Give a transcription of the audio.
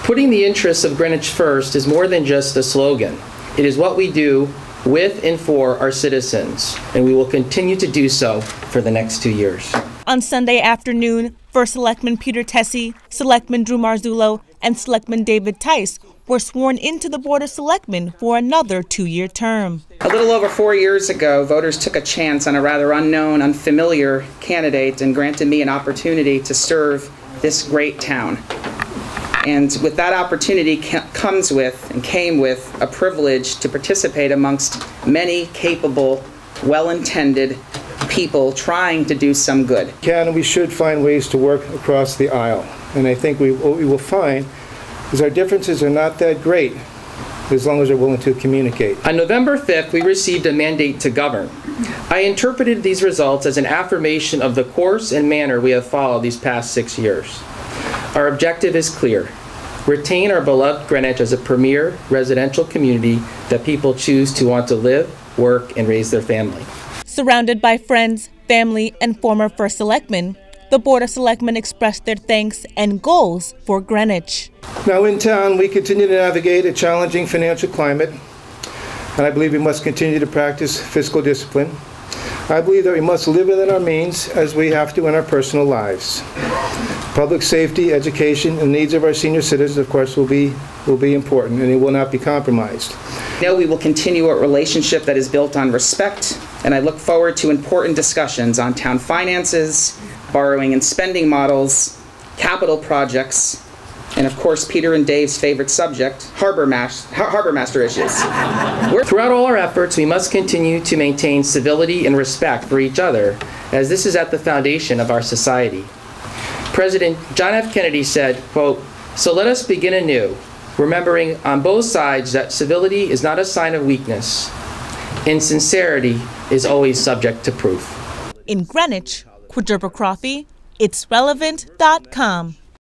Putting the interests of Greenwich first is more than just a slogan. It is what we do with and for our citizens, and we will continue to do so for the next 2 years. On Sunday afternoon, First Selectman Peter Tessie, Selectman Drew Marzullo, and Selectman David Tice were sworn into the Board of Selectmen for another 2-year term. A little over 4 years ago, voters took a chance on a rather unknown, unfamiliar candidate and granted me an opportunity to serve this great town. And with that opportunity came with a privilege to participate amongst many capable, well-intended people trying to do some good. We should find ways to work across the aisle. And I think what we will find is our differences are not that great as long as we're willing to communicate. On November 5th, we received a mandate to govern. I interpreted these results as an affirmation of the course and manner we have followed these past 6 years. Our objective is clear: retain our beloved Greenwich as a premier residential community that people choose to want to live, work, and raise their family. Surrounded by friends, family, and former First Selectmen, the Board of Selectmen expressed their thanks and goals for Greenwich. Now in town, we continue to navigate a challenging financial climate, and I believe we must continue to practice fiscal discipline. I believe that we must live within our means as we have to in our personal lives. Public safety, education, and needs of our senior citizens, of course, will be important, and it will not be compromised. Now we will continue a relationship that is built on respect, and I look forward to important discussions on town finances, borrowing and spending models, capital projects, and of course Peter and Dave's favorite subject, harbor master issues. Throughout all our efforts, we must continue to maintain civility and respect for each other, as this is at the foundation of our society. President John F. Kennedy said, quote, "So let us begin anew, remembering on both sides that civility is not a sign of weakness, and sincerity is always subject to proof." In Greenwich, Quadrupa Coffee, It'sRelevant.com.